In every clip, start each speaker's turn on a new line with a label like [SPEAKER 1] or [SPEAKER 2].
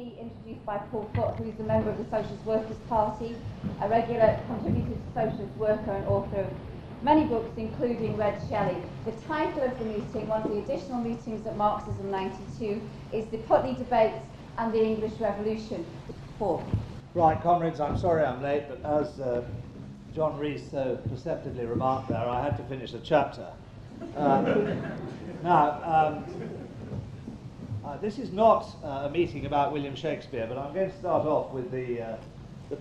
[SPEAKER 1] be introduced by Paul Foot, who is a member of the Socialist Workers' Party, a regular contributor to Socialist Worker and author of many books, including Red Shelley. The title of the meeting, one of the additional meetings at Marxism 92, is The Putney Debates and the English Revolution. Paul.
[SPEAKER 2] Right, comrades, I'm sorry I'm late, but as John Rees so perceptively remarked there, I had to finish the chapter. This is not a meeting about William Shakespeare, but I'm going to start off with the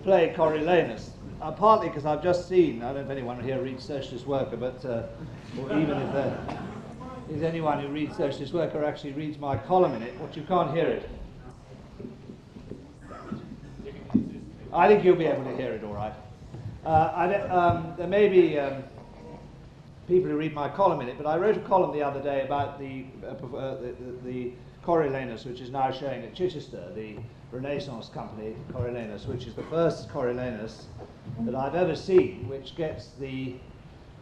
[SPEAKER 2] play Coriolanus. Partly because I've just seen, I don't know if anyone here reads Socialist Worker, but or even if there is anyone who reads Socialist Worker actually reads my column in it, but you can't hear it. I think you'll be able to hear it all right. There may be people who read my column in it, but I wrote a column the other day about the Coriolanus, which is now showing at Chichester, the Renaissance company Coriolanus, which is the first Coriolanus that I've ever seen, which gets the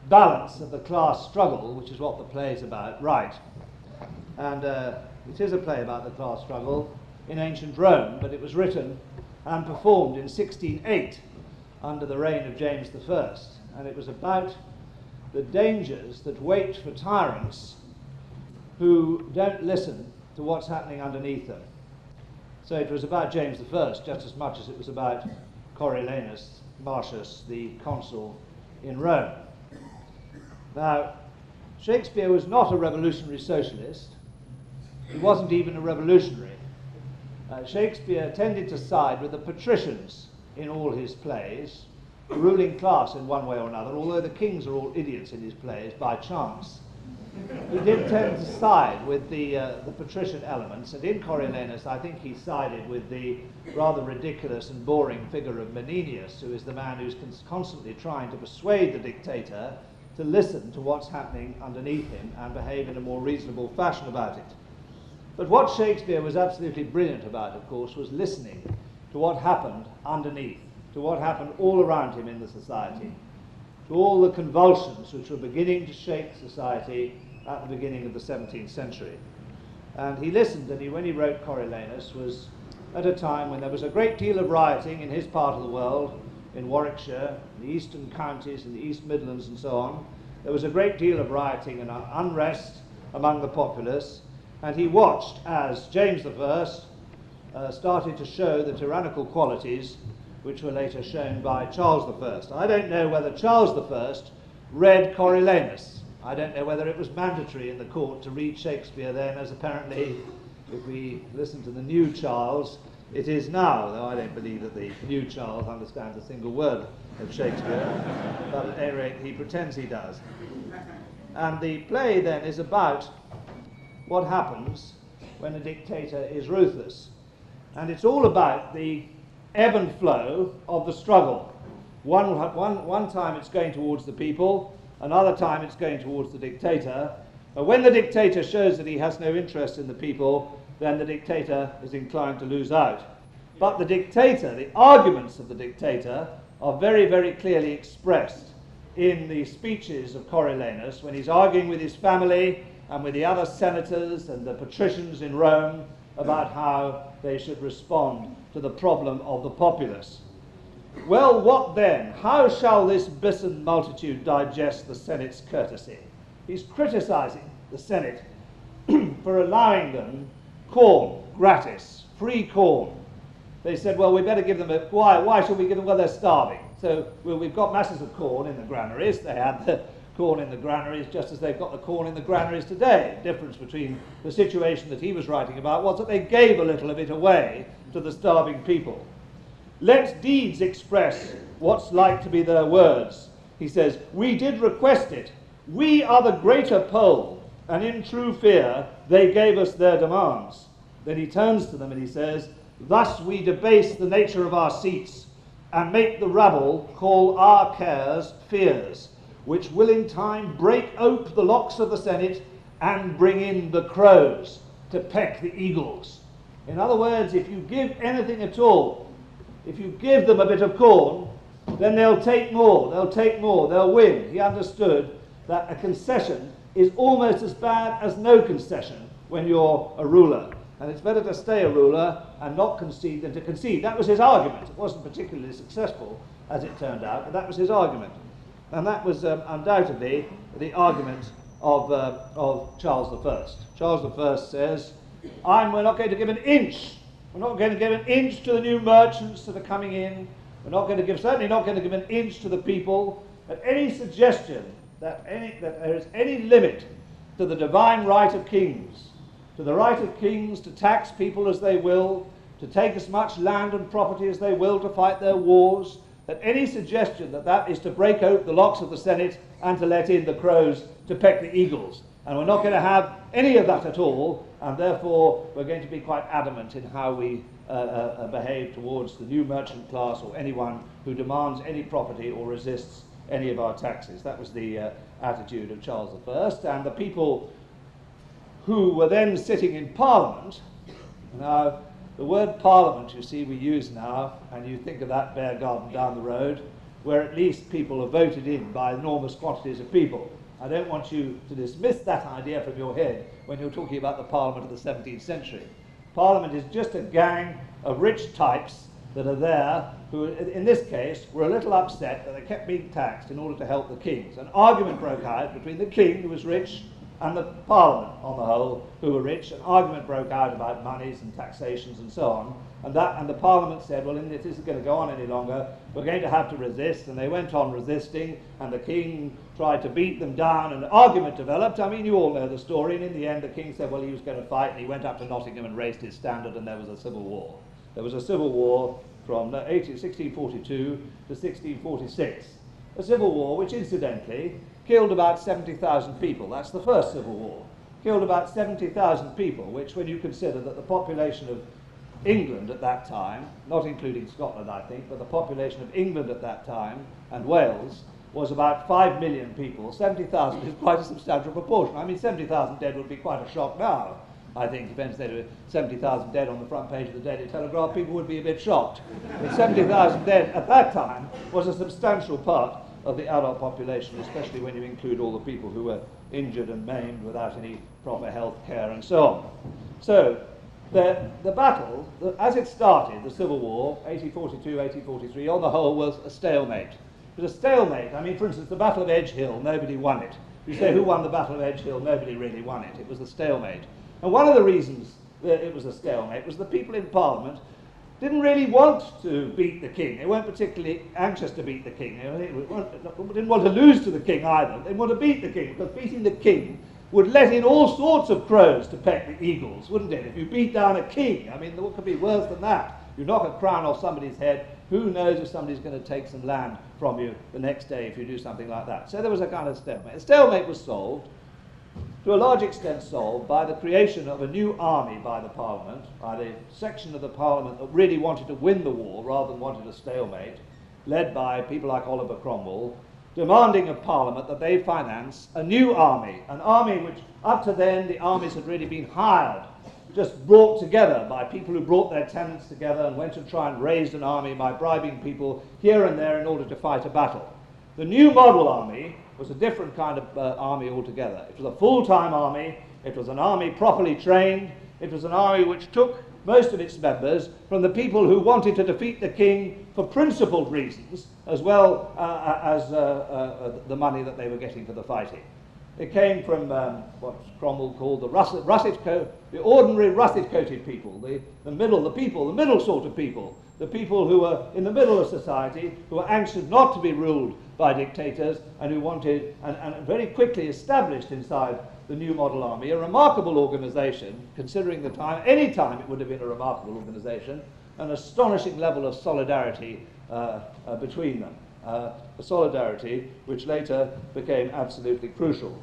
[SPEAKER 2] balance of the class struggle, which is what the play is about, right. And it is a play about the class struggle in ancient Rome, but it was written and performed in 1608 under the reign of James I, and it was about the dangers that wait for tyrants who don't listen to what's happening underneath them. So it was about James I just as much as it was about Coriolanus, Marcius, the consul in Rome. Now, Shakespeare was not a revolutionary socialist. He wasn't even a revolutionary. Shakespeare tended to side with the patricians in all his plays, the ruling class in one way or another, although the kings are all idiots in his plays by chance. He did tend to side with the patrician elements, and in Coriolanus I think he sided with the rather ridiculous and boring figure of Menenius, who is the man who's constantly trying to persuade the dictator to listen to what's happening underneath him and behave in a more reasonable fashion about it. But what Shakespeare was absolutely brilliant about, of course, was listening to what happened underneath, to what happened all around him in the society, to all the convulsions which were beginning to shake society at the beginning of the 17th century. And he listened, and when he wrote Coriolanus was at a time when there was a great deal of rioting in his part of the world, in Warwickshire, the eastern counties, in the East Midlands and so on. There was a great deal of rioting and unrest among the populace, and he watched as James I started to show the tyrannical qualities which were later shown by Charles I. I don't know whether Charles I read Coriolanus. I don't know whether it was mandatory in the court to read Shakespeare then, as apparently, if we listen to the new Charles, it is now, though I don't believe that the new Charles understands a single word of Shakespeare, but at any rate he pretends he does. And the play then is about what happens when a dictator is ruthless. And it's all about the ebb and flow of the struggle. One time it's going towards the people, another time it's going towards the dictator. But when the dictator shows that he has no interest in the people, then the dictator is inclined to lose out. But the dictator, the arguments of the dictator, are very, very clearly expressed in the speeches of Coriolanus when he's arguing with his family and with the other senators and the patricians in Rome about how they should respond to the problem of the populace. Well, what then? How shall this bison multitude digest the Senate's courtesy? He's criticizing the Senate for allowing them corn gratis, free corn. They said, well, we better give them why should we give them? Well, they're starving. So we've got masses of corn in the granaries. They had the corn in the granaries just as they've got the corn in the granaries today. The difference between the situation that he was writing about was that they gave a little of it away to the starving people. Let deeds express what's like to be their words. He says, we did request it. We are the greater poll, and in true fear they gave us their demands. Then he turns to them and he says, thus we debase the nature of our seats, and make the rabble call our cares fears, which will in time break ope the locks of the Senate and bring in the crows to peck the eagles. In other words, if you give anything at all, if you give them a bit of corn, then they'll take more, they'll win. He understood that a concession is almost as bad as no concession when you're a ruler. and it's better to stay a ruler and not concede than to concede. That was his argument. It wasn't particularly successful, as it turned out, but that was his argument. And that was undoubtedly the argument of Charles I. Charles I says, we're not going to give an inch. We're not going to give an inch to the new merchants that are coming in. We're not going to give, certainly not going to give an inch to the people. That any suggestion that there is any limit to the divine right of kings, to the right of kings to tax people as they will, to take as much land and property as they will to fight their wars, that any suggestion that that is to break out the locks of the Senate and to let in the crows to peck the eagles. And we're not going to have any of that at all, and therefore we're going to be quite adamant in how we behave towards the new merchant class or anyone who demands any property or resists any of our taxes. That was the attitude of Charles I, and the people who were then sitting in Parliament. Now, the word Parliament, you see, we use now, and you think of that bear garden down the road, where at least people are voted in by enormous quantities of people. I don't want you to dismiss that idea from your head when you're talking about the Parliament of the 17th century. Parliament is just a gang of rich types that are there who, in this case, were a little upset that they kept being taxed in order to help the kings. An argument broke out between the king, who was rich, and the Parliament, on the whole, who were rich. An argument broke out about monies and taxations and so on, and the Parliament said, well, this isn't going to go on any longer, we're going to have to resist, and they went on resisting, and the king tried to beat them down, and an argument developed. I mean, you all know the story, and in the end the king said, well, he was going to fight, and he went up to Nottingham and raised his standard, and there was a civil war. There was a civil war from 1642 to 1646. A civil war which, incidentally, killed about 70,000 people. That's the first civil war. Killed about 70,000 people, which, when you consider that the population of England at that time, not including Scotland, I think, but the population of England at that time, and Wales, was about 5 million people. 70,000 is quite a substantial proportion. I mean, 70,000 dead would be quite a shock now. I think, if there were 70,000 dead on the front page of the Daily Telegraph, people would be a bit shocked. But 70,000 dead at that time was a substantial part of the adult population, especially when you include all the people who were injured and maimed without any proper health care and so on. So the battle, as it started, the Civil War, 1842, 1843, on the whole was a stalemate. It was a stalemate. I mean, for instance, the Battle of Edge Hill, nobody won it. You say, who won the Battle of Edge Hill? Nobody really won it. It was a stalemate. And one of the reasons that it was a stalemate was the people in Parliament didn't really want to beat the king. They weren't particularly anxious to beat the king. They didn't want to lose to the king either. They didn't want to beat the king, because beating the king would let in all sorts of crows to peck the eagles, wouldn't it? If you beat down a king, I mean, what could be worse than that? You knock a crown off somebody's head, who knows if somebody's going to take some land from you the next day if you do something like that. So there was a kind of stalemate. The stalemate was solved, to a large extent solved, by the creation of a new army by the Parliament, by the section of the Parliament that really wanted to win the war rather than wanted a stalemate, led by people like Oliver Cromwell, demanding of Parliament that they finance a new army, an army which up to then the armies had really been hired, just brought together by people who brought their tenants together and went to try and raise an army by bribing people here and there in order to fight a battle. The new model army was a different kind of army altogether. It was a full-time army, it was an army properly trained, it was an army which took most of its members from the people who wanted to defeat the king for principled reasons, as well as the money that they were getting for the fighting. It came from what Cromwell called the ordinary russet-coated people, the middle sort of people, the people who were in the middle of society, who were anxious not to be ruled by dictators, and who wanted, and very quickly established inside the new model army, a remarkable organization, considering the time. Any time it would have been a remarkable organization, an astonishing level of solidarity between them. A solidarity which later became absolutely crucial.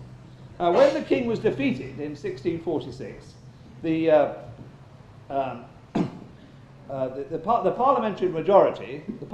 [SPEAKER 2] When the king was defeated in 1646, the parliamentary majority, the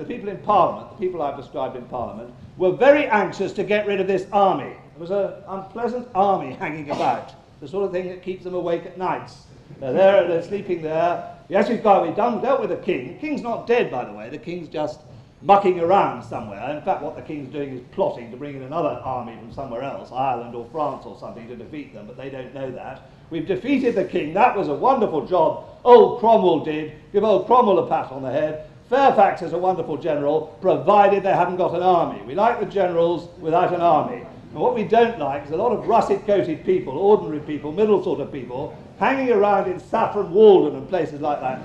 [SPEAKER 2] people in Parliament, the people I've described in Parliament, were very anxious to get rid of this army. There was an unpleasant army hanging about, the sort of thing that keeps them awake at nights. They're sleeping there. Yes, we've dealt with the king. The king's not dead, by the way. The king's just mucking around somewhere. In fact, what the king's doing is plotting to bring in another army from somewhere else, Ireland or France or something, to defeat them, but they don't know that. We've defeated the king. That was a wonderful job old Cromwell did. Give old Cromwell a pat on the head. Fairfax is a wonderful general, provided they haven't got an army. We like the generals without an army. And what we don't like is a lot of russet-coated people, ordinary people, middle sort of people, hanging around in Saffron Walden and places like that,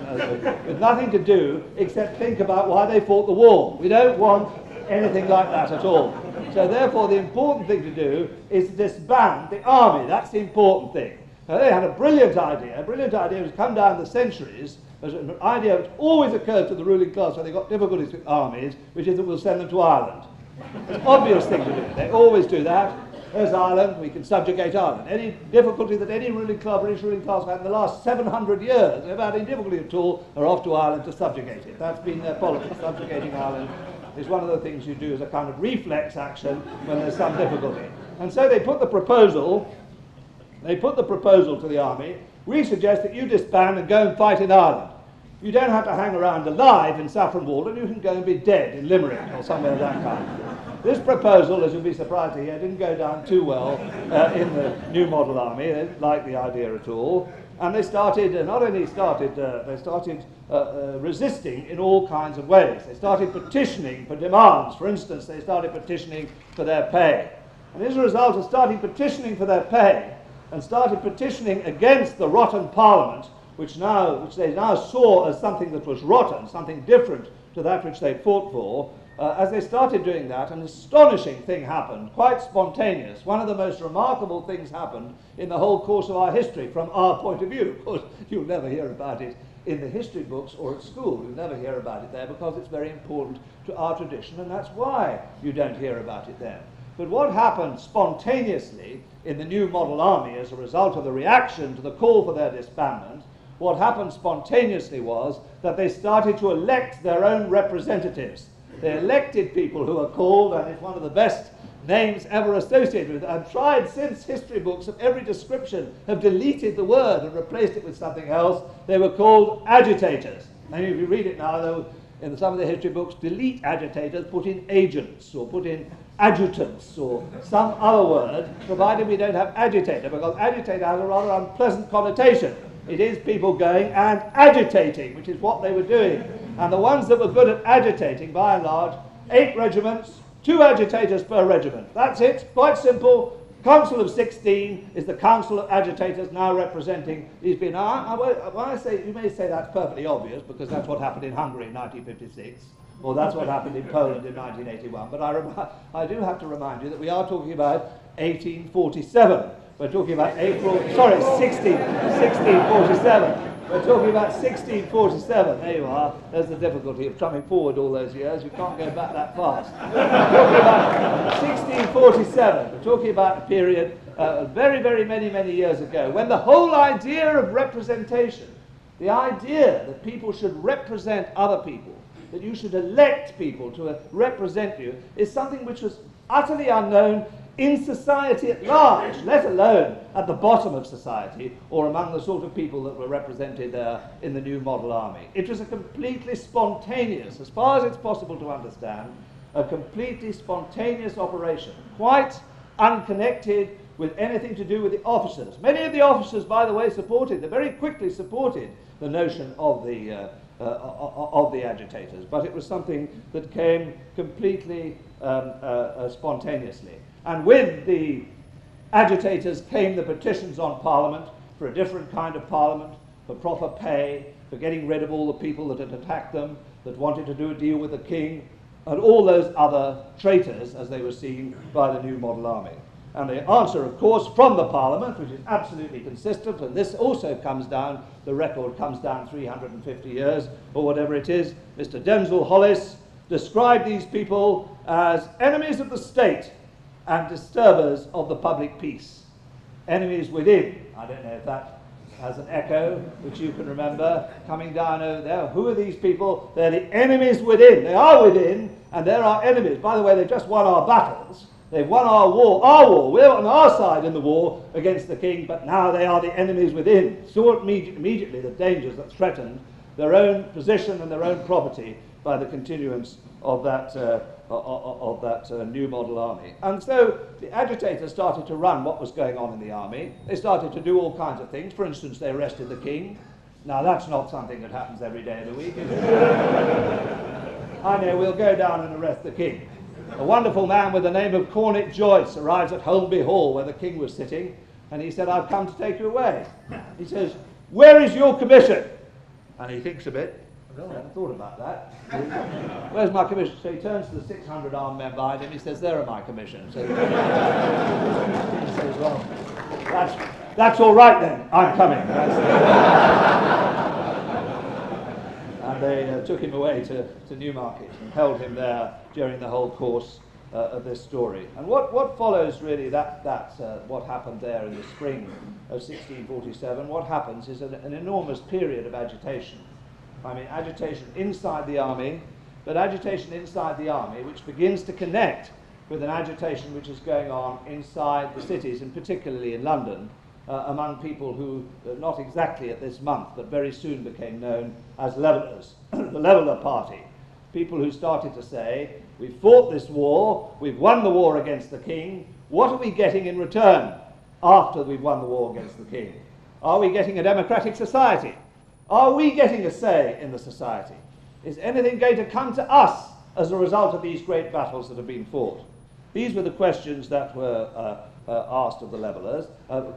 [SPEAKER 2] with nothing to do except think about why they fought the war. We don't want anything like that at all. So therefore the important thing to do is to disband the army. That's the important thing. Now, they had a brilliant idea. A brilliant idea has come down the centuries. There's an idea which always occurs to the ruling class when they've got difficulties with armies, which is that we'll send them to Ireland. It's an obvious thing to do. They always do that. There's Ireland, we can subjugate Ireland. Any difficulty that any ruling class, British ruling class have had in the last 700 years, they've had any difficulty at all, are off to Ireland to subjugate it. That's been their policy. Subjugating Ireland is one of the things you do as a kind of reflex action when there's some difficulty. And so they put the proposal to the army. We suggest that you disband and go and fight in Ireland. You don't have to hang around alive in Saffron Walden, you can go and be dead in Limerick or somewhere of that kind. This proposal, as you'll be surprised to hear, didn't go down too well in the New Model Army. They didn't like the idea at all. And they started, resisting in all kinds of ways. They started petitioning for demands. For instance, they started petitioning for their pay. And as a result of starting petitioning for their pay, and started petitioning against the rotten Parliament, which they now saw as something that was rotten, something different to that which they fought for, as they started doing that, an astonishing thing happened, quite spontaneous. One of the most remarkable things happened in the whole course of our history from our point of view. Of course, you'll never hear about it in the history books or at school. You'll never hear about it there because it's very important to our tradition, and that's why you don't hear about it there. But what happened spontaneously in the New Model Army as a result of the reaction to the call for their disbandment, what happened spontaneously was that they started to elect their own representatives. They elected people who are called, and it's one of the best names ever associated with it. I've tried since history books of every description have deleted the word and replaced it with something else. They were called agitators. And if you read it now, though, in some of the history books, delete agitators, put in agents, or put in adjutants, or some other word, provided we don't have agitator, because agitator has a rather unpleasant connotation. It is people going and agitating, which is what they were doing. And the ones that were good at agitating, by and large, 8 regiments, 2 agitators per regiment. That's it, quite simple. Council of 16 is the Council of Agitators now representing these people. Now, when I say, you may say that's perfectly obvious, because that's what happened in Hungary in 1956, or that's what happened in Poland in 1981, but I do have to remind you that we are talking about 1847. We're talking about 1647. We're talking about 1647. There you are. There's the difficulty of coming forward all those years. You can't go back that fast. We're talking about 1647. We're talking about a period very, very many years ago when the whole idea of representation, the idea that people should represent other people, that you should elect people to represent you, is something which was utterly unknown in society at large, let alone at the bottom of society or among the sort of people that were represented in the New Model Army. It was a completely spontaneous, as far as it's possible to understand, a completely spontaneous operation, quite unconnected with anything to do with the officers. Many of the officers, by the way, they very quickly supported the notion of the agitators, but it was something that came completely spontaneously. And with the agitators came the petitions on Parliament for a different kind of Parliament, for proper pay, for getting rid of all the people that had attacked them, that wanted to do a deal with the king, and all those other traitors, as they were seen by the New Model Army. And the answer, of course, from the Parliament, which is absolutely consistent, and this also comes down, the record comes down 350 years, or whatever it is. Mr. Denzil Hollis described these people as enemies of the state and disturbers of the public peace. Enemies within. I don't know if that has an echo, which you can remember, coming down over there. Who are these people? They're the enemies within. They are within, and they're our enemies. By the way, they've just won our battles. They've won our war. We're on our side in the war against the king, but now they are the enemies within. Saw immediately the dangers that threatened their own position and their own property by the continuance of that new model army. And so the agitators started to run what was going on in the army. They started to do all kinds of things. For instance, they arrested the king. Now, that's not something that happens every day of the week, is it? I know, we'll go down and arrest the king. A wonderful man with the name of Cornet Joyce arrives at Holmby Hall, where the king was sitting, and he said, "I've come to take you away." He says, "Where is your commission?" And he thinks a bit. "Oh, I hadn't thought about that. Where's my commission?" So he turns to the 600 armed men behind him. He says, "There are my commissions." So he says, "Well, that's all right then. I'm coming." And they took him away to Newmarket and held him there during the whole course of this story. And what follows really what happened there in the spring of 1647, what happens is an enormous period of agitation. I mean, agitation inside the army, but agitation inside the army which begins to connect with an agitation which is going on inside the cities, and particularly in London, among people who, not exactly at this month, but very soon became known as Levellers, the Leveller Party. People who started to say, "We've fought this war, we've won the war against the king, what are we getting in return after we've won the war against the king? Are we getting a democratic society? Are we getting a say in the society? Is anything going to come to us as a result of these great battles that have been fought?" These were the questions that were asked of the Levellers,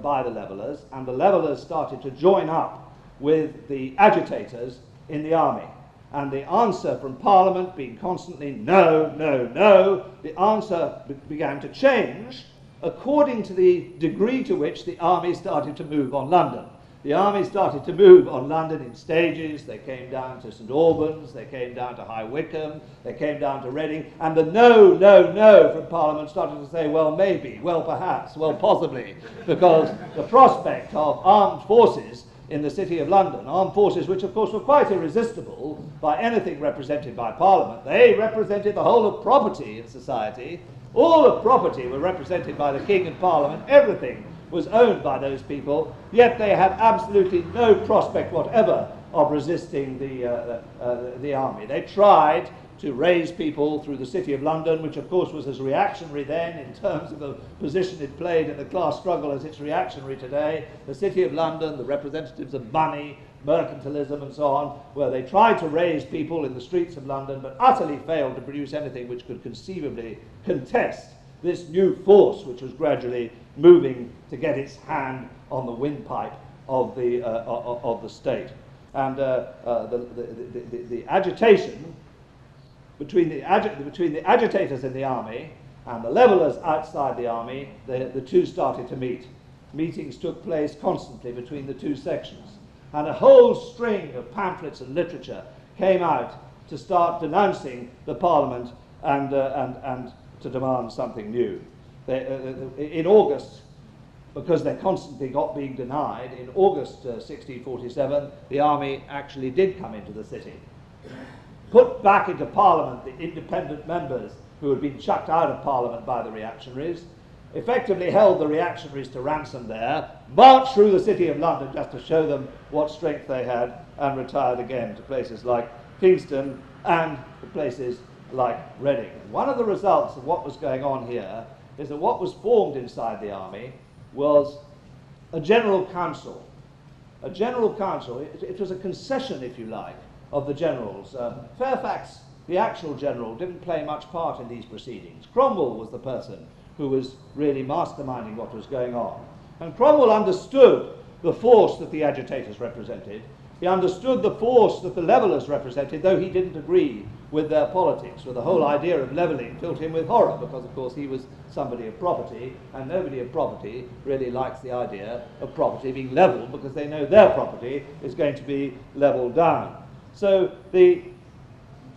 [SPEAKER 2] by the Levellers, and the Levellers started to join up with the agitators in the army. And the answer from Parliament being constantly no, no, no, the answer began to change according to the degree to which the army started to move on London. The army started to move on London in stages. They came down to St Albans, they came down to High Wycombe, they came down to Reading, and the no, no, no from Parliament started to say, well, maybe, well, perhaps, well, possibly, because the prospect of armed forces in the City of London, armed forces which of course were quite irresistible by anything represented by Parliament. They represented the whole of property in society. All of property were represented by the King and Parliament. Everything was owned by those people, yet they had absolutely no prospect whatever of resisting the army. They tried to raise people through the City of London, which of course was as reactionary then in terms of the position it played in the class struggle as it's reactionary today. The City of London, the representatives of money, mercantilism and so on, where they tried to raise people in the streets of London but utterly failed to produce anything which could conceivably contest this new force which was gradually moving to get its hand on the windpipe of the state. And the agitation between the agitators in the army and the Levellers outside the army, the two started to meet. Meetings took place constantly between the two sections, and a whole string of pamphlets and literature came out to start denouncing the Parliament and to demand something new. In August, because they constantly got being denied, in August 1647, the army actually did come into the city, put back into Parliament the independent members who had been chucked out of Parliament by the reactionaries, effectively held the reactionaries to ransom there, marched through the City of London just to show them what strength they had, and retired again to places like Kingston and to places like Reading. One of the results of what was going on here is that what was formed inside the army was a general council. A general council, it was a concession, if you like, of the generals. Fairfax, the actual general, didn't play much part in these proceedings. Cromwell was the person who was really masterminding what was going on. And Cromwell understood the force that the agitators represented. He understood the force that the Levellers represented, though he didn't agree with their politics, with the whole idea of levelling filled him with horror, because of course he was somebody of property, and nobody of property really likes the idea of property being levelled, because they know their property is going to be levelled down. So the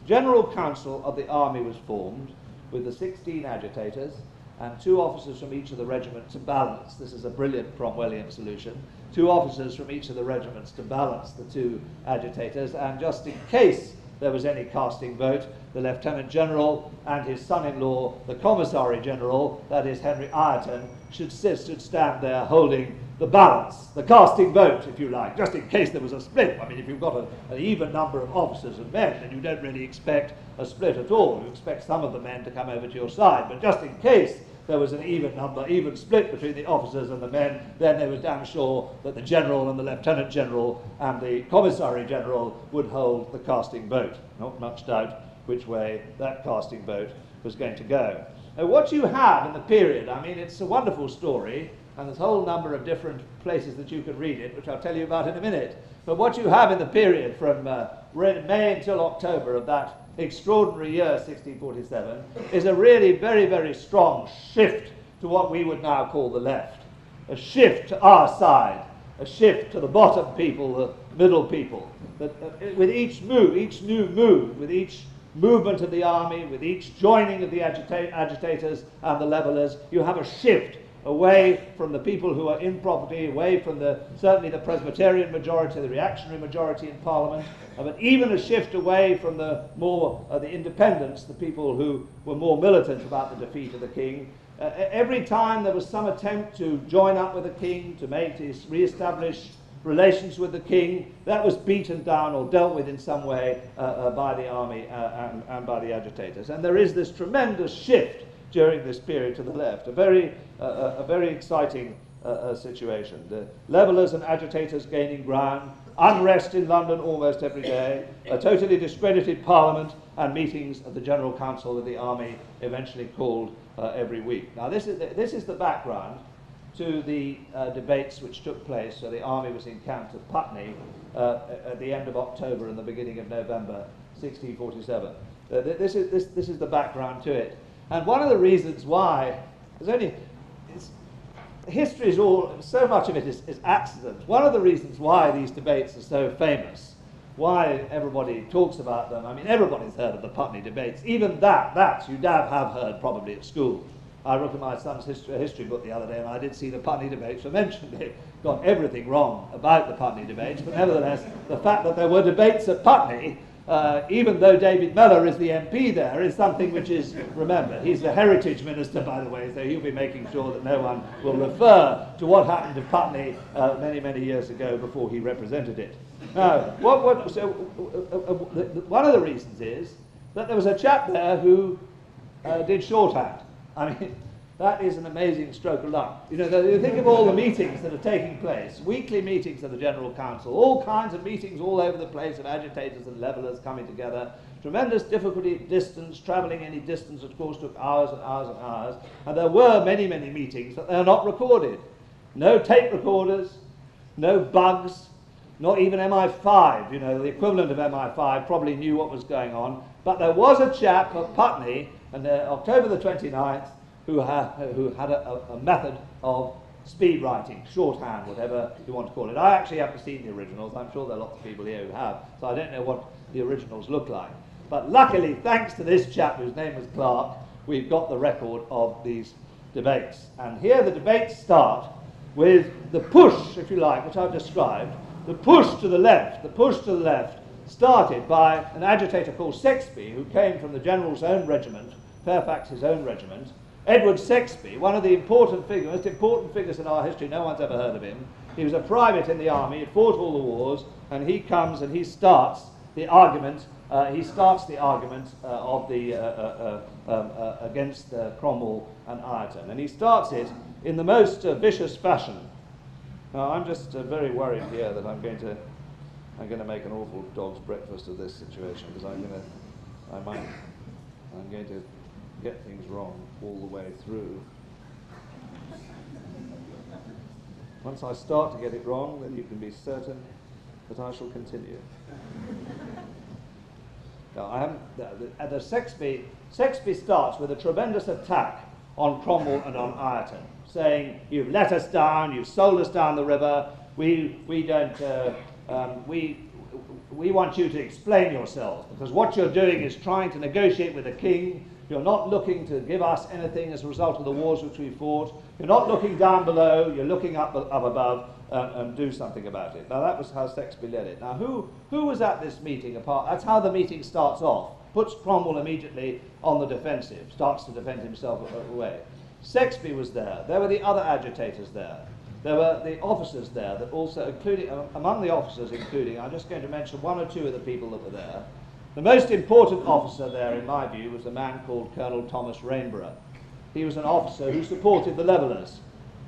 [SPEAKER 2] General Council of the army was formed with the 16 agitators and 2 officers from each of the regiments to balance. This is a brilliant Cromwellian solution. 2 officers from each of the regiments to balance the 2 agitators, and just in case there was any casting vote, the Lieutenant General and his son-in-law, the Commissary General, that is Henry Ireton, should stand there holding the balance, the casting vote, if you like, just in case there was a split. I mean, if you've got an even number of officers and men, then you don't really expect a split at all. You expect some of the men to come over to your side, but just in case there was an even split between the officers and the men, then they were damn sure that the general and the lieutenant general and the commissary general would hold the casting vote. Not much doubt which way that casting vote was going to go. Now, what you have in the period, I mean, it's a wonderful story, and there's a whole number of different places that you can read it, which I'll tell you about in a minute. But what you have in the period from May until October of that extraordinary year, 1647, is a really very, very strong shift to what we would now call the left. A shift to our side, a shift to the bottom people, the middle people. That, with each new move, with each movement of the army, with each joining of the agitators and the levellers, you have a shift away from the people who are in property, away from certainly the Presbyterian majority, the reactionary majority in Parliament, but even a shift away from the independents, the people who were more militant about the defeat of the king. Every time there was some attempt to join up with the king, to re-establish relations with the king, that was beaten down or dealt with in some way by the army and by the agitators. And there is this tremendous shift during this period to the left, a very exciting situation. The levellers and agitators gaining ground, unrest in London almost every day, a totally discredited parliament, and meetings of the General Council of the army eventually called every week. Now this is the background to the debates which took place. So the army was encamped at Putney at the end of October and the beginning of November 1647. This is the background to it. And one of the reasons why, history is so much of it is accident. One of the reasons why these debates are so famous, why everybody talks about them, I mean, everybody's heard of the Putney Debates. Even that you have heard probably at school. I looked at my son's history book the other day, and I did see the Putney Debates were mentioned. They got everything wrong about the Putney Debates, but nevertheless, the fact that there were debates at Putney, even though David Mellor is the MP there, is something which is remembered. He's the Heritage Minister, by the way, so he'll be making sure that no one will refer to what happened to Putney many, many years ago before he represented it. Now, one of the reasons is that there was a chap there who did shorthand. I mean, that is an amazing stroke of luck. You know, you think of all the meetings that are taking place, weekly meetings of the General Council, all kinds of meetings all over the place of agitators and levellers coming together, tremendous difficulty, distance, travelling any distance, of course, took hours and hours and hours, and there were many, many meetings, but they're not recorded. No tape recorders, no bugs, not even MI5, you know, the equivalent of MI5 probably knew what was going on, but there was a chap at Putney, and October the 29th, who had a method of speed writing, shorthand, whatever you want to call it. I actually haven't seen the originals. I'm sure there are lots of people here who have, so I don't know what the originals look like. But luckily, thanks to this chap whose name was Clark, we've got the record of these debates. And here the debates start with the push, if you like, which I've described. The push to the left. The push to the left started by an agitator called Sexby, who came from the General's own regiment, Fairfax's own regiment. Edward Sexby, one of the most important figures in our history, no one's ever heard of him. He was a private in the army, he fought all the wars, and he comes and he starts the argument. Against Cromwell and Ireton, and he starts it in the most vicious fashion. Now, I'm just very worried here that I'm going to make an awful dog's breakfast of this situation, because I'm going to get things wrong all the way through. Once I start to get it wrong, then you can be certain that I shall continue. Now, Sexby starts with a tremendous attack on Cromwell and on Ireton, saying, "You've let us down, you've sold us down the river. We want you to explain yourselves, because what you're doing is trying to negotiate with the king. You're not looking to give us anything as a result of the wars which we fought. You're not looking down below, you're looking up above, and do something about it." Now, that was how Sexby led it. Now, who was at this meeting? That's how the meeting starts off. Puts Cromwell immediately on the defensive, starts to defend himself away. Sexby was there. There were the other agitators there. there were the officers there that also, including, among the officers including, I'm just going to mention one or two of the people that were there. The most important officer there, in my view, was a man called Colonel Thomas Rainsborough. He was an officer who supported the Levellers.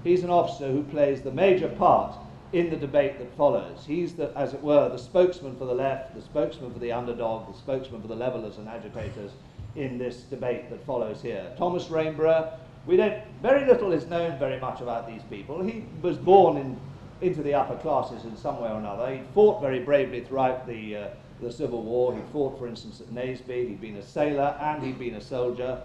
[SPEAKER 2] He's an officer who plays the major part in the debate that follows. He's, the, as it were, the spokesman for the left, the spokesman for the underdog, the spokesman for the Levellers and agitators in this debate that follows here. Thomas Rainsborough, very little is known very much about these people. He was born into the upper classes in some way or another. He fought very bravely throughout the Civil War. He fought, for instance, at Naseby. He'd been a sailor and he'd been a soldier.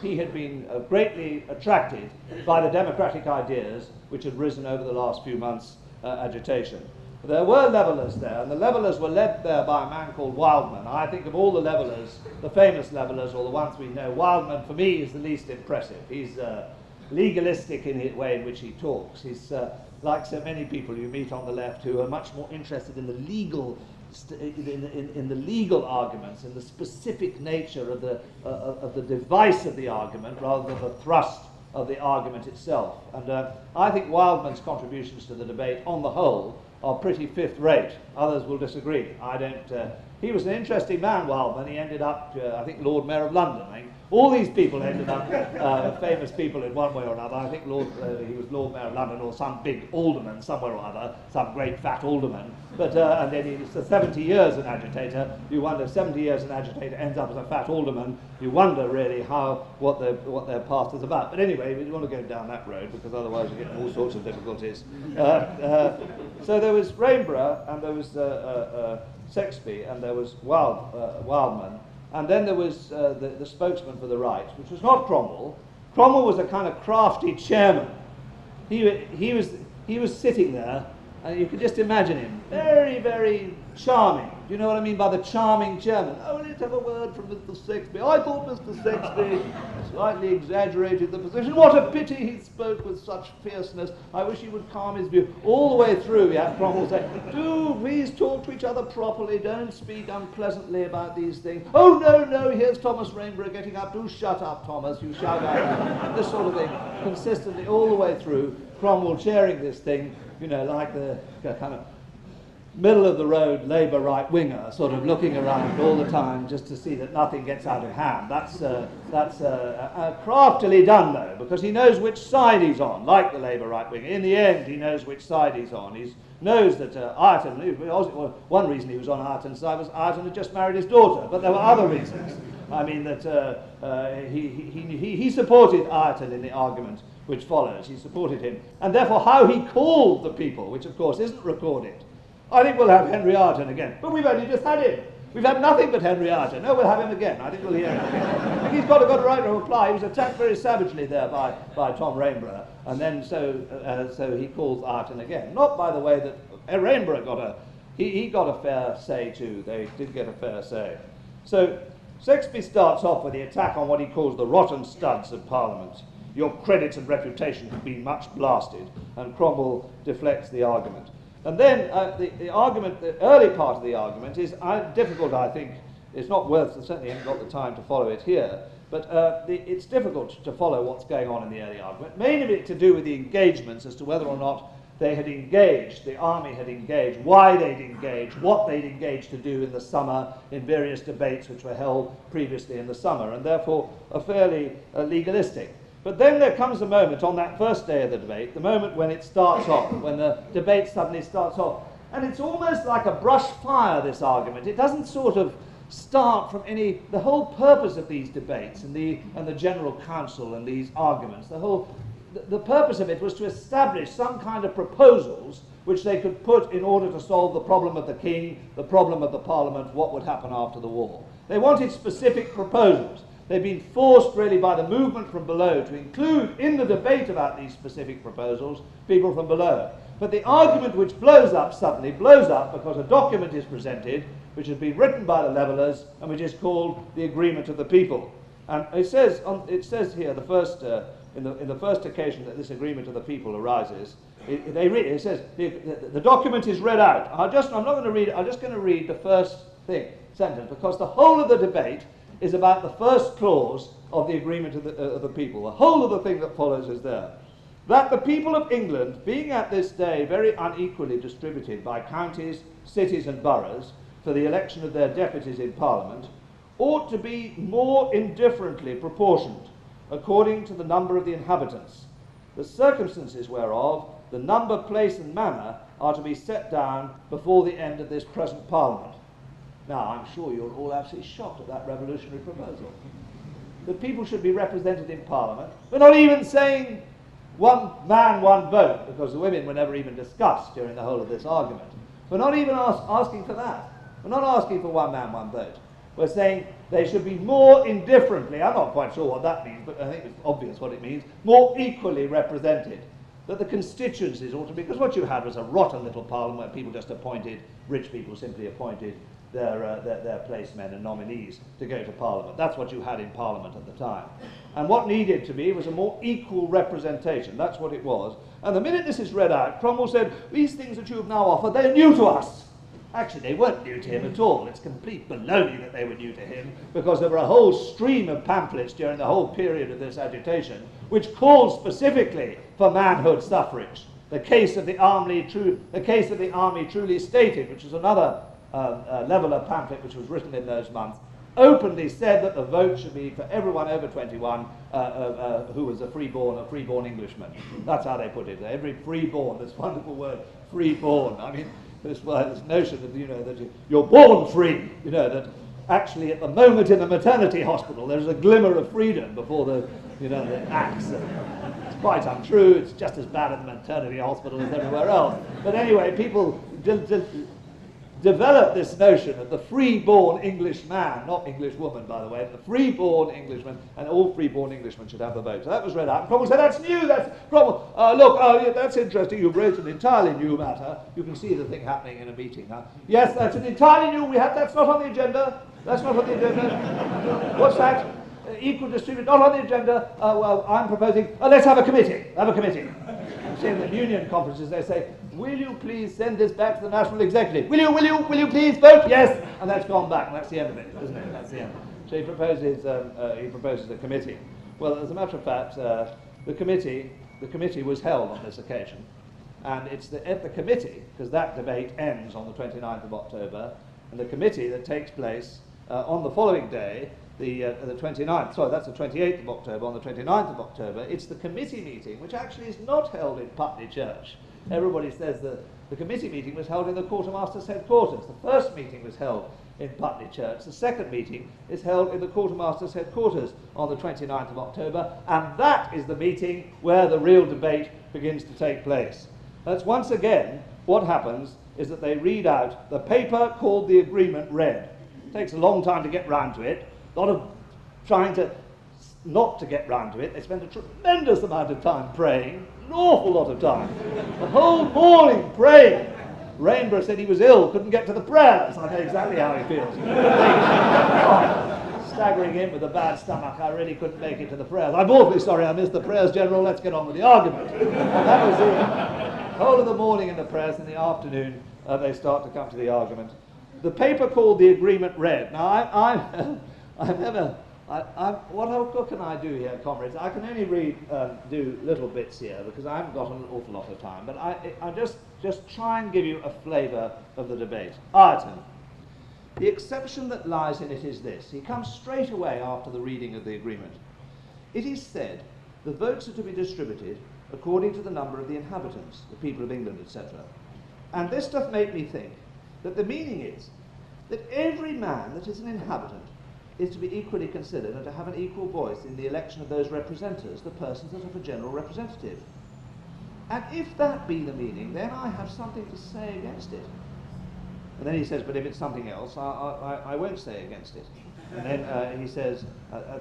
[SPEAKER 2] He had been greatly attracted by the democratic ideas which had risen over the last few months' agitation. There were Levellers there, and the Levellers were led there by a man called Wildman. I think of all the Levellers, the famous Levellers, or the ones we know, Wildman, for me, is the least impressive. He's legalistic in the way in which he talks. He's like so many people you meet on the left who are much more interested in the legal in the legal arguments, in the specific nature of the device of the argument rather than the thrust of the argument itself. And I think Wildman's contributions to the debate on the whole are pretty fifth-rate. Others will disagree. I don't. He was an interesting man, Wildman. He ended up, I think, Lord Mayor of London. I think all these people ended up famous people in one way or another. I think he was Lord Mayor of London, or some big alderman somewhere or other, some great fat alderman. But and then he was 70 years an agitator. You wonder, 70 years an agitator ends up as a fat alderman. You wonder really what their past is about. But anyway, we don't want to go down that road because otherwise you get all sorts of difficulties. So there was Rainsborough, and there was Shakespeare, and there was Wildman, and then there was the spokesman for the right, which was not Cromwell. Cromwell was a kind of crafty chairman. He was sitting there, and you could just imagine him, very, very charming. Do you know what I mean by the charming chairman? Oh, let's have a word from Mr. Shakespeare. I thought Mr. Shakespeare slightly exaggerated the position. What a pity he spoke with such fierceness. I wish he would calm his view. All the way through, yeah, Cromwell said, do please talk to each other properly. Don't speak unpleasantly about these things. Oh, no, here's Thomas Rainsborough getting up. Do shut up, Thomas. You shout out. This sort of thing, consistently all the way through. Cromwell chairing this thing, you know, like the kind of middle-of-the-road Labour right-winger, sort of looking around all the time just to see that nothing gets out of hand. That's craftily done, though, because he knows which side he's on, like the Labour right-winger. In the end, he knows which side he's on. He knows that Ireton, one reason he was on Ireton's side was Ireton had just married his daughter, but there were other reasons. I mean, that he supported Ireton in the argument which follows. He supported him. And therefore, how he called the people, which of course isn't recorded. I think we'll have Henry Ireton again. But we've only just had him. We've had nothing but Henry Ireton. No, we'll have him again. I think we'll hear him again. I think he's got a right to reply. He was attacked very savagely there by Tom Rainsborough. And then so he calls Ireton again. Not, by the way, that Rainsborough got a fair say too. They did get a fair say. So Shakespeare starts off with the attack on what he calls the rotten studs of Parliament. Your credit and reputation have been much blasted. And Cromwell deflects the argument. And then the argument, the early part of the argument is difficult, I think. It's not worth, I certainly haven't got the time to follow it here, but it's difficult to follow what's going on in the early argument. Mainly of it to do with the engagements as to whether or not they had engaged, the army had engaged, why they'd engaged, what they'd engaged to do in the summer in various debates which were held previously in the summer, and therefore are fairly legalistic. But then there comes a moment on that first day of the debate, the moment when it starts off, when the debate suddenly starts off. And it's almost like a brush fire, this argument. It doesn't sort of start from the whole purpose of these debates and the General Council and these arguments, the purpose of it was to establish some kind of proposals which they could put in order to solve the problem of the king, the problem of the Parliament, what would happen after the war. They wanted specific proposals. They've been forced really by the movement from below to include in the debate about these specific proposals people from below. But the argument which blows up suddenly blows up because a document is presented which has been written by the Levellers and which is called the Agreement of the People. And it says here in the first occasion that this Agreement of the People arises, it says the document is read out. I'm not going to read it. I'm just going to read the first sentence because the whole of the debate is about the first clause of the Agreement of the People. The whole of the thing that follows is there. that the people of England, being at this day very unequally distributed by counties, cities and boroughs for the election of their deputies in Parliament, ought to be more indifferently proportioned according to the number of the inhabitants, the circumstances whereof, the number, place and manner are to be set down before the end of this present Parliament. Now, I'm sure you're all absolutely shocked at that revolutionary proposal. That people should be represented in Parliament. We're not even saying one man, one vote, because the women were never even discussed during the whole of this argument. We're not even asking for that. We're not asking for one man, one vote. We're saying they should be more indifferently, I'm not quite sure what that means, but I think it's obvious what it means, more equally represented. That the constituencies ought to be, because what you had was a rotten little parliament where people just appointed, rich people simply appointed their placemen and nominees to go to Parliament. That's what you had in Parliament at the time. And what needed to be was a more equal representation. That's what it was. And the minute this is read out, Cromwell said, these things that you have now offered, they're new to us. Actually, they weren't new to him at all. It's complete baloney that they were new to him, because there were a whole stream of pamphlets during the whole period of this agitation which called specifically for manhood suffrage. The case of the army truly stated, which is another leveller pamphlet which was written in those months, openly said that the vote should be for everyone over 21 who was a freeborn Englishman. That's how they put it. Every freeborn, this wonderful word, freeborn. I mean, this notion of, that you're born free, that actually at the moment in the maternity hospital there's a glimmer of freedom before the axe. It's quite untrue. It's just as bad in the maternity hospital as everywhere else. But anyway, people developed this notion of the free-born English man, not English woman, by the way, the free-born Englishman, and all free-born Englishmen should have the vote. So that was read out. And Cromwell said, that's new, yeah, that's interesting, you've raised an entirely new matter. You can see the thing happening in a meeting, huh? Yes, that's an entirely new, that's not on the agenda. That's not on the agenda. What's that? Equal distribute, not on the agenda. Well, I'm proposing, let's have a committee. Have a committee. You see in the union conferences, they say, will you please send this back to the National Executive? Will you please vote? Yes. And that's gone back, and that's the end of it, isn't it? That's the end. So he proposes a committee. Well, as a matter of fact, the committee was held on this occasion. And it's at the committee, because that debate ends on the 29th of October, and the committee that takes place on the following day, the 29th, sorry, that's the 28th of October, on the 29th of October, it's the committee meeting, which actually is not held in Putney Church. Everybody says that the committee meeting was held in the quartermaster's headquarters. The first meeting was held in Putney Church. The second meeting is held in the quartermaster's headquarters on the 29th of October, and that is the meeting where the real debate begins to take place. That's once again what happens is that they read out the paper called the agreement read. It takes a long time to get round to it. A lot of trying to not to get round to it. They spend a tremendous amount of time praying, an awful lot of time. The whole morning praying. Rainsborough said he was ill, couldn't get to the prayers. I know exactly how he feels. Staggering in with a bad stomach, I really couldn't make it to the prayers. I'm awfully sorry I missed the prayers, General. Let's get on with the argument. And that was it. The whole of the morning in the prayers, in the afternoon they start to come to the argument. The paper called the agreement read. Now, what can I do here, comrades? I can only do little bits here because I haven't got an awful lot of time. But I just try and give you a flavour of the debate. Ireton. The exception that lies in it is this. He comes straight away after the reading of the agreement. It is said the votes are to be distributed according to the number of the inhabitants, the people of England, etc. And this doth make me think that the meaning is that every man that is an inhabitant is to be equally considered and to have an equal voice in the election of those representatives, the persons that are for general representative. And if that be the meaning, then I have something to say against it. And then he says, but if it's something else, I won't say against it. And then he says,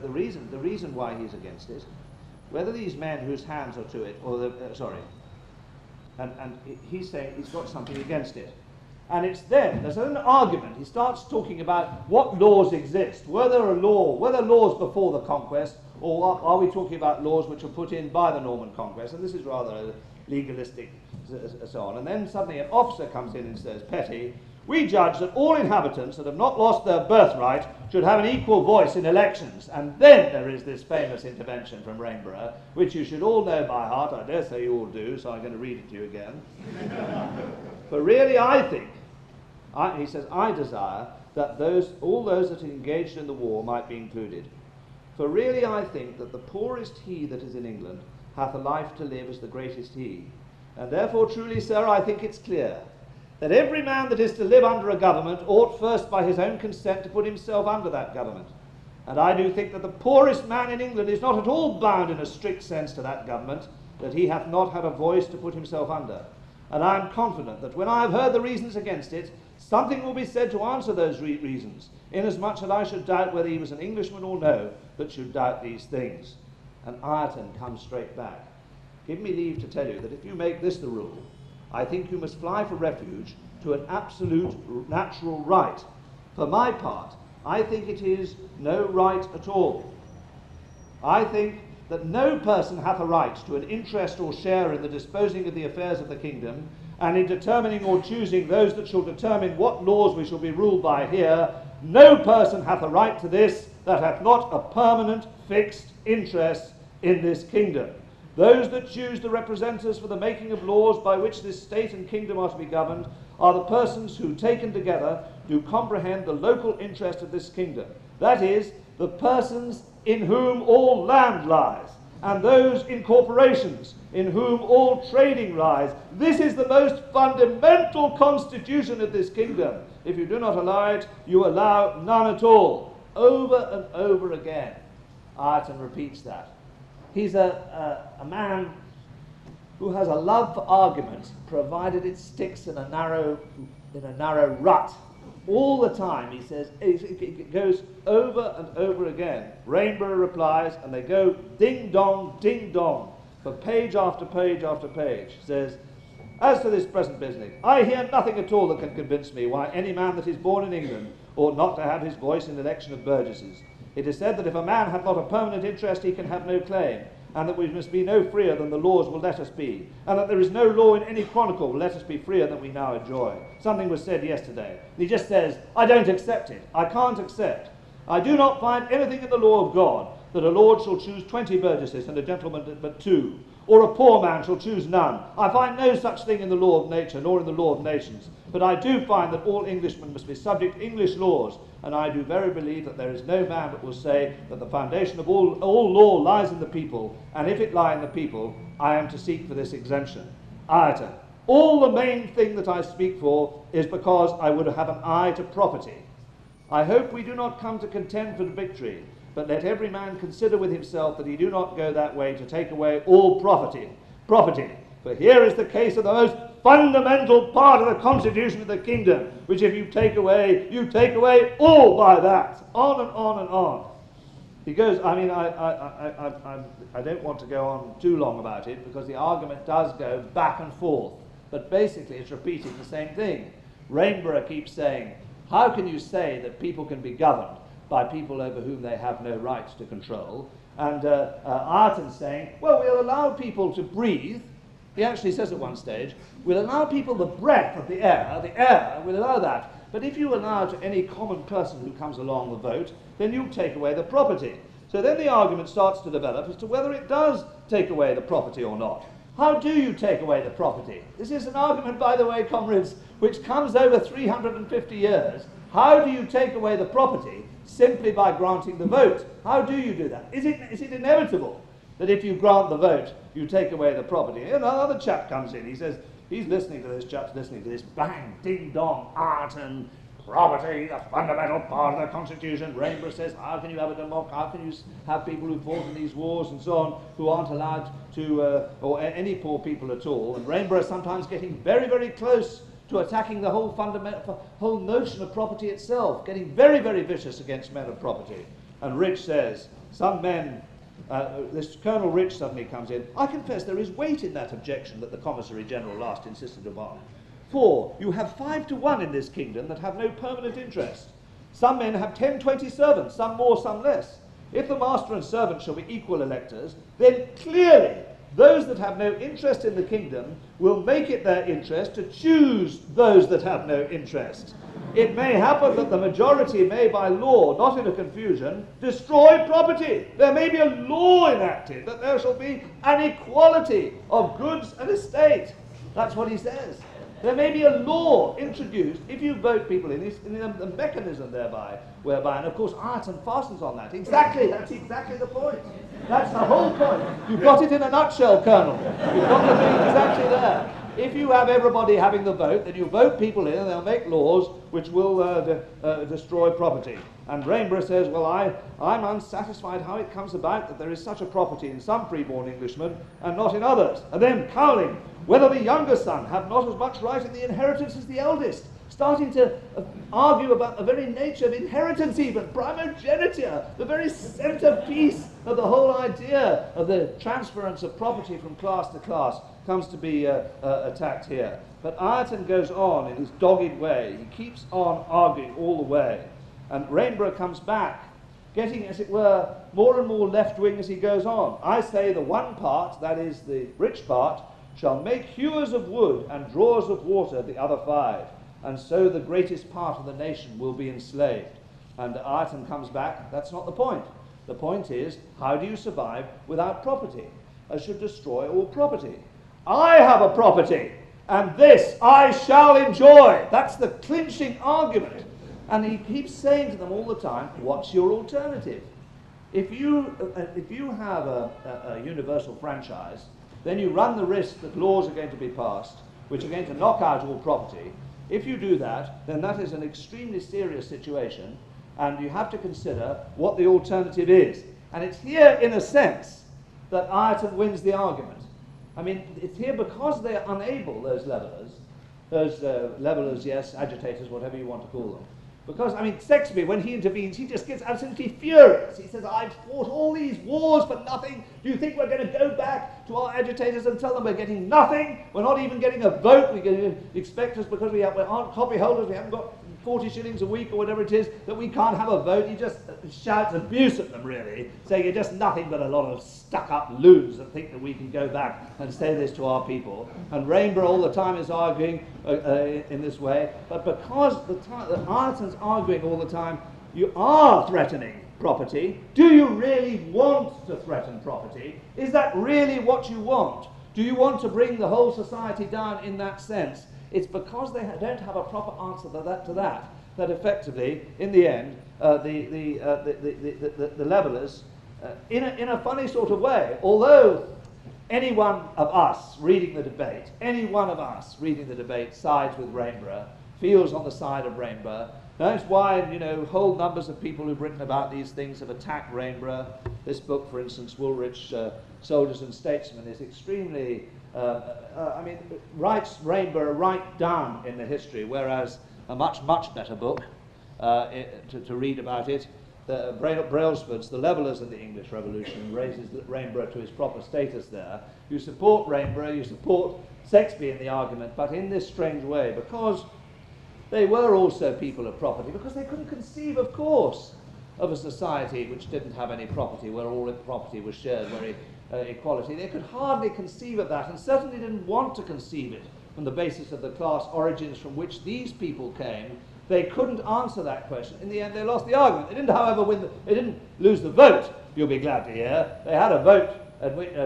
[SPEAKER 2] the reason why he's against it, whether these men whose hands are to it, or and he's saying he's got something against it. And it's then, there's an argument, he starts talking about what laws exist. Were there laws before the conquest, or are we talking about laws which were put in by the Norman conquest? And this is rather legalistic, so on. And then suddenly an officer comes in and says, Petty, We judge that all inhabitants that have not lost their birthright should have an equal voice in elections. And then there is this famous intervention from Rainsborough, which you should all know by heart. I dare say you all do, so I'm going to read it to you again. For really I think, he says, I desire that all those that are engaged in the war might be included. For really I think that the poorest he that is in England hath a life to live as the greatest he. And therefore truly, sir, I think it's clear that every man that is to live under a government ought first by his own consent to put himself under that government. And I do think that the poorest man in England is not at all bound in a strict sense to that government, that he hath not had a voice to put himself under. And I am confident that when I have heard the reasons against it, something will be said to answer those reasons, inasmuch that I should doubt whether he was an Englishman or no that should doubt these things. And Ireton comes straight back. Give me leave to tell you that if you make this the rule, I think you must fly for refuge to an absolute natural right. For my part, I think it is no right at all. I think that no person hath a right to an interest or share in the disposing of the affairs of the kingdom, and in determining or choosing those that shall determine what laws we shall be ruled by here. No person hath a right to this that hath not a permanent fixed interest in this kingdom. Those that choose the representatives for the making of laws by which this state and kingdom are to be governed are the persons who, taken together, do comprehend the local interest of this kingdom. That is, the persons in whom all land lies, and those in corporations in whom all trading lies. This is the most fundamental constitution of this kingdom. If you do not allow it, you allow none at all. Over and over again, Ireton repeats that. He's a man who has a love for argument, provided it sticks in a narrow rut. All the time, he says, it goes over and over again. Rainsborough replies, and they go ding dong, for page after page after page. Says, as to this present business, I hear nothing at all that can convince me why any man that is born in England ought not to have his voice in election of burgesses. It is said that if a man have not a permanent interest, he can have no claim, and that we must be no freer than the laws will let us be, and that there is no law in any chronicle will let us be freer than we now enjoy. Something was said yesterday. And he just says, I don't accept it. I can't accept. I do not find anything in the law of God that a lord shall choose 20 burgesses and a gentleman but 2, or a poor man shall choose none. I find no such thing in the law of nature, nor in the law of nations. But I do find that all Englishmen must be subject to English laws, and I do very believe that there is no man that will say that the foundation of all law lies in the people, and if it lie in the people, I am to seek for this exemption. Ireton, all the main thing that I speak for is because I would have an eye to property. I hope we do not come to contend for the victory, but let every man consider with himself that he do not go that way to take away all property. For here is the case of the most fundamental part of the constitution of the kingdom, which if you take away all by that. On and on and on. He goes, I mean, I don't want to go on too long about it, because the argument does go back and forth. But basically it's repeating the same thing. Rainsborough keeps saying, how can you say that people can be governed by people over whom they have no rights to control? And Ireton's saying, well, we'll allow people to breathe. He actually says at one stage, we'll allow people the breath of the air, we'll allow that. But if you allow to any common person who comes along the vote, then you take away the property. So then the argument starts to develop as to whether it does take away the property or not. How do you take away the property? This is an argument, by the way, comrades, which comes over 350 years. How do you take away the property? Simply by granting the vote. How do you do that? Is it inevitable that if you grant the vote, you take away the property? And another chap comes in. He says, he's listening to this, chap's listening to this, bang, ding dong, Ireton, property, the fundamental part of the Constitution. Rainsborough says, how can you have a democracy? How can you have people who fought in these wars and so on, who aren't allowed to, or any poor people at all? And Rainsborough sometimes getting very, very close to attacking the whole notion of property itself, getting very, very vicious against men of property. And Rich says, some men, this Colonel Rich suddenly comes in. I confess there is weight in that objection that the Commissary General last insisted upon. For you have 5 to 1 in this kingdom that have no permanent interest. Some men have 10, 20 servants, some more, some less. If the master and servant shall be equal electors, then clearly those that have no interest in the kingdom will make it their interest to choose those that have no interest. It may happen that the majority may, by law, not in a confusion, destroy property. There may be a law enacted that there shall be an equality of goods and estate. That's what he says. There may be a law introduced if you vote people in the mechanism whereby, and of course Ireton fastens on that. That's exactly the point. That's the whole point. You've got it in a nutshell, Colonel. You've got the thing exactly there. If you have everybody having the vote, then you vote people in and they'll make laws which will destroy property. And Rainsborough says, well, I'm unsatisfied how it comes about that there is such a property in some freeborn Englishmen and not in others. And then Cowling, whether the younger son have not as much right in the inheritance as the eldest, starting to argue about the very nature of inheritance even, primogeniture, the very centerpiece of the whole idea of the transference of property from class to class comes to be attacked here. But Ireton goes on in his dogged way. He keeps on arguing all the way. And Rainsborough comes back, getting, as it were, more and more left-wing as he goes on. I say the one part, that is the rich part, shall make hewers of wood and drawers of water the other 5, and so the greatest part of the nation will be enslaved. And Ireton comes back, that's not the point. The point is, how do you survive without property? I should destroy all property. I have a property, and this I shall enjoy. That's the clinching argument. And he keeps saying to them all the time, what's your alternative? If you have a universal franchise, then you run the risk that laws are going to be passed, which are going to knock out all property. If you do that, then that is an extremely serious situation, and you have to consider what the alternative is. And it's here, in a sense, that Ireton wins the argument. I mean, it's here because they are unable, those levellers, yes, agitators, whatever you want to call them. Because, I mean, Shakespeare, when he intervenes, he just gets absolutely furious. He says, I've fought all these wars for nothing. Do you think we're going to go back to our agitators and tell them we're getting nothing? We're not even getting a vote. We're going to expect us, because we aren't copy holders, we haven't got 40 shillings a week or whatever it is, that we can't have a vote. He just shouts abuse at them, really, saying you're just nothing but a lot of stuck-up loons that think that we can go back and say this to our people. And Rainsborough all the time is arguing in this way, but because Ireton's arguing all the time, you are threatening property. Do you really want to threaten property? Is that really what you want? Do you want to bring the whole society down in that sense? It's because they don't have a proper answer to that effectively, in the end, the levellers, in a funny sort of way, although any one of us reading the debate sides with Rainsborough, feels on the side of Rainsborough. That's why, whole numbers of people who've written about these things have attacked Rainsborough. This book, for instance, Woolrich, Soldiers and Statesmen, is extremely, writes Rainsborough right down in the history, whereas a much, much better book to read about it, Brailsford's The Levellers in the English Revolution, raises Rainsborough to his proper status there. You support Rainsborough, you support Shakespeare in the argument, but in this strange way, because they were also people of property, because they couldn't conceive, of course, of a society which didn't have any property, where all property was shared, where equality. They could hardly conceive of that, and certainly didn't want to conceive it from the basis of the class origins from which these people came. They couldn't answer that question. In the end, they lost the argument. They didn't, however, they didn't lose the vote, you'll be glad to hear. They had a vote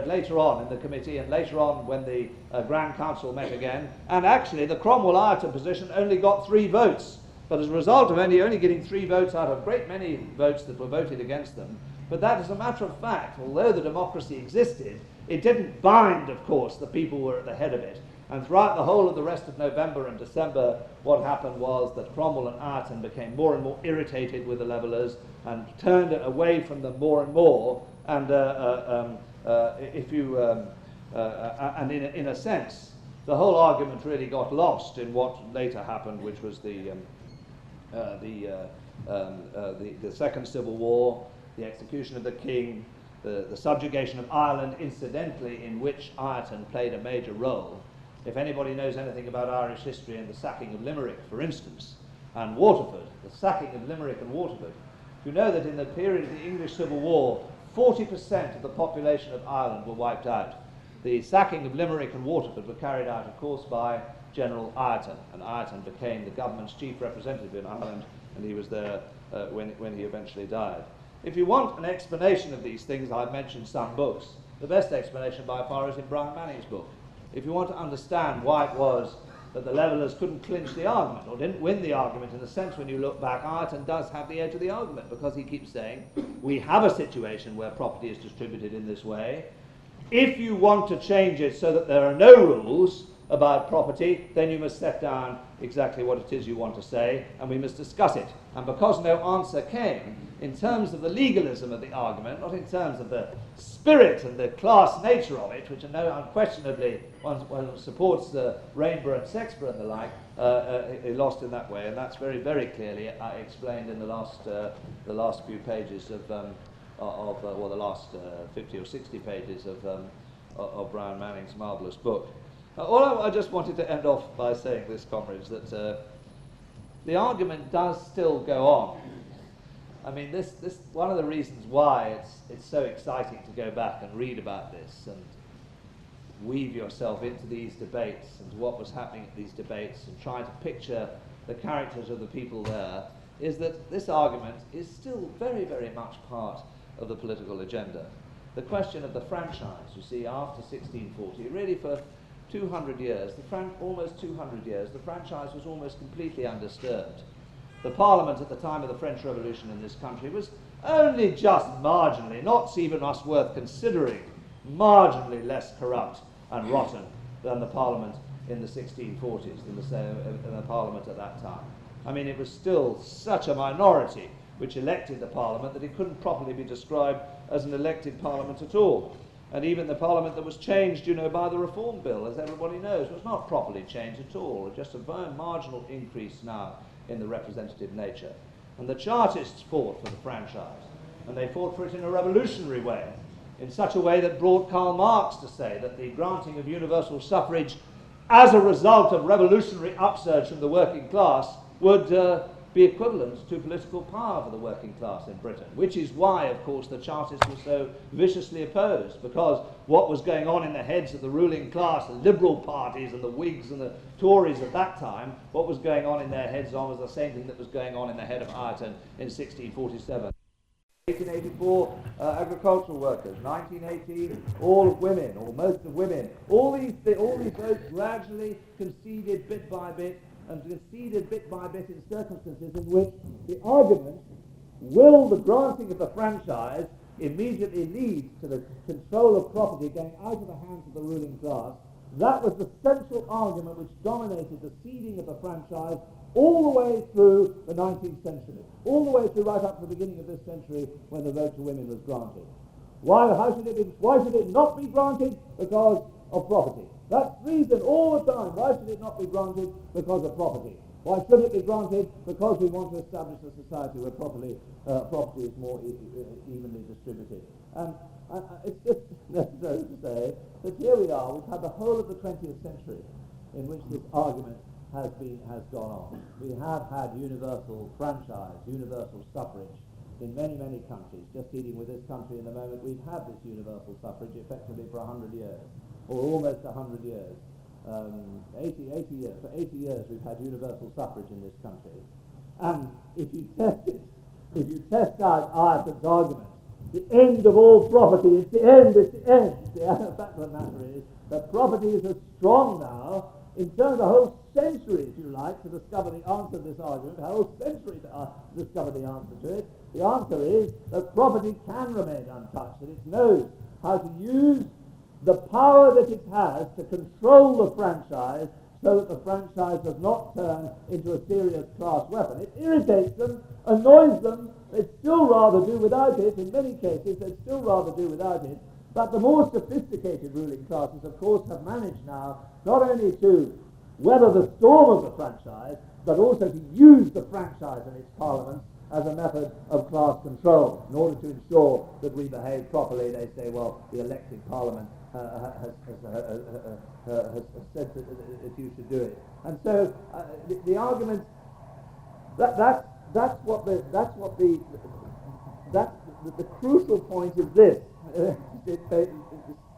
[SPEAKER 2] later on in the committee, and later on when the Grand Council met again, and actually the Cromwell-Ireton position only got 3 votes. But as a result of only getting 3 votes out of a great many votes that were voted against them, but that, as a matter of fact, although the democracy existed, it didn't bind, of course, the people who were at the head of it. And throughout the whole of the rest of November and December, what happened was that Cromwell and Ireton became more and more irritated with the levellers and turned away from them more and more. And in a sense, the whole argument really got lost in what later happened, which was the Second Civil War, the execution of the king, the subjugation of Ireland, incidentally, in which Ireton played a major role. If anybody knows anything about Irish history and the sacking of Limerick, for instance, and Waterford, the sacking of Limerick and Waterford, you know that in the period of the English Civil War, 40% of the population of Ireland were wiped out. The sacking of Limerick and Waterford were carried out, of course, by General Ireton, and Ireton became the government's chief representative in Ireland, and he was there when he eventually died. If you want an explanation of these things, I've mentioned some books. The best explanation by far is in Brian Manning's book. If you want to understand why it was that the Levellers couldn't clinch the argument, or didn't win the argument, in a sense, when you look back, Ireton does have the edge of the argument, because he keeps saying, we have a situation where property is distributed in this way. If you want to change it so that there are no rules about property, then you must set down exactly what it is you want to say, and we must discuss it. And because no answer came, in terms of the legalism of the argument, not in terms of the spirit and the class nature of it, which unquestionably one supports the Rainsborough and Shakespeare and the like, lost in that way, and that's very, very clearly explained in the last few pages of the last 50 or 60 pages of Brian Manning's marvellous book. I just wanted to end off by saying this, comrades, that the argument does still go on. I mean, this one of the reasons why it's so exciting to go back and read about this and weave yourself into these debates and what was happening at these debates and try to picture the characters of the people there, is that this argument is still very, very much part of the political agenda. The question of the franchise, you see, after 1640, really for 200 years, almost 200 years, the franchise was almost completely undisturbed. The Parliament at the time of the French Revolution in this country was only just marginally, not even us worth considering, marginally less corrupt and rotten than the Parliament in the 1640s, than the Parliament at that time. I mean, it was still such a minority which elected the Parliament that it couldn't properly be described as an elected Parliament at all. And even the Parliament that was changed, by the Reform Bill, as everybody knows, was not properly changed at all. Just a very marginal increase now in the representative nature. And the Chartists fought for the franchise, and they fought for it in a revolutionary way, in such a way that brought Karl Marx to say that the granting of universal suffrage as a result of revolutionary upsurge from the working class would be equivalent to political power for the working class in Britain, which is why, of course, the Chartists were so viciously opposed, because what was going on in the heads of the ruling class, the Liberal parties and the Whigs and the Tories at that time, what was going on in their heads was the same thing that was going on in the head of Ireton in 1647. 1884, agricultural workers. 1918, all of women, or most of women. All these votes gradually conceded bit by bit, and conceded bit by bit in circumstances in which the argument, will the granting of the franchise immediately lead to the control of property going out of the hands of the ruling class? That was the central argument which dominated the ceding of the franchise all the way through the 19th century, all the way through right up to the beginning of this century when the vote to women was granted. Why should it not be granted? Because of property. That's reason all the time. Why should it not be granted? Because of property. Why should it be granted? Because we want to establish a society where property is more evenly distributed. And it's just necessary to say that here we are. We've had the whole of the 20th century in which this argument has gone on. We have had universal franchise, universal suffrage in many, many countries. Just dealing with this country in the moment, we've had this universal suffrage effectively for 100 years. Or almost 100 years, 80 years. For 80 years we've had universal suffrage in this country. And if you test out Ireton's argument, the end of all property, it's the end. The fact of the matter is that property is as strong now, in terms of a whole century, if you like, to discover the answer to this argument, a whole century to discover the answer to it. The answer is that property can remain untouched, and it knows how to use the power that it has to control the franchise so that the franchise does not turn into a serious class weapon. It irritates them, annoys them, they'd still rather do without it. In many cases, they'd still rather do without it. But the more sophisticated ruling classes, of course, have managed now not only to weather the storm of the franchise, but also to use the franchise and its parliaments as a method of class control. In order to ensure that we behave properly, they say, well, the elected parliament has said that you should do it. And so the argument, that's the crucial point is this.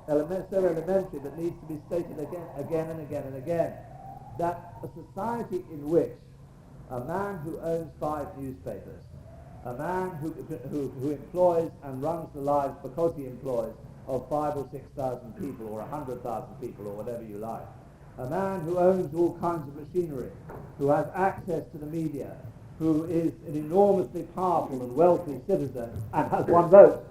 [SPEAKER 3] so elementary that needs to be stated again and again and again, that a society in which a man who owns 5 newspapers, a man who employs and runs the lives because he employs of 5,000 or 6,000 people or 100,000 people or whatever you like, a man who owns all kinds of machinery, who has access to the media, who is an enormously powerful and wealthy citizen and has one vote,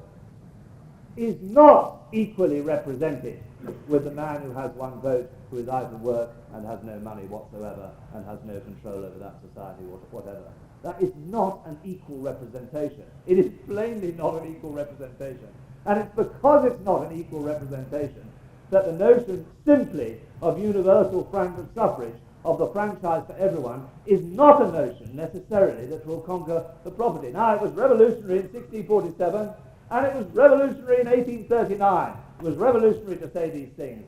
[SPEAKER 3] is not equally represented with the man who has one vote, who is out of work and has no money whatsoever and has no control over that society or whatever. That is not an equal representation. It is plainly not an equal representation. And it's because it's not an equal representation that the notion simply of universal suffrage, of the franchise for everyone, is not a notion necessarily that will conquer the property. Now, it was revolutionary in 1647, and it was revolutionary in 1839. It was revolutionary to say these things.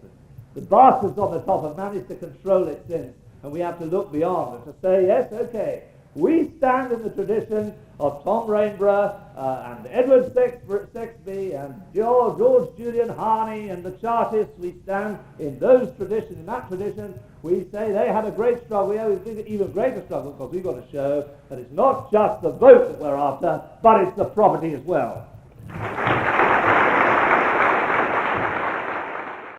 [SPEAKER 3] The bastards on the top have managed to control it since, and we have to look beyond and to say, yes, okay, we stand in the tradition of Tom Rainsborough and Edward Sexby and George Julian Harney and the Chartists. We stand in those traditions. In that tradition, we say they had a great struggle. We have an even greater struggle because we've got to show that it's not just the vote that we're after, but it's the property as well.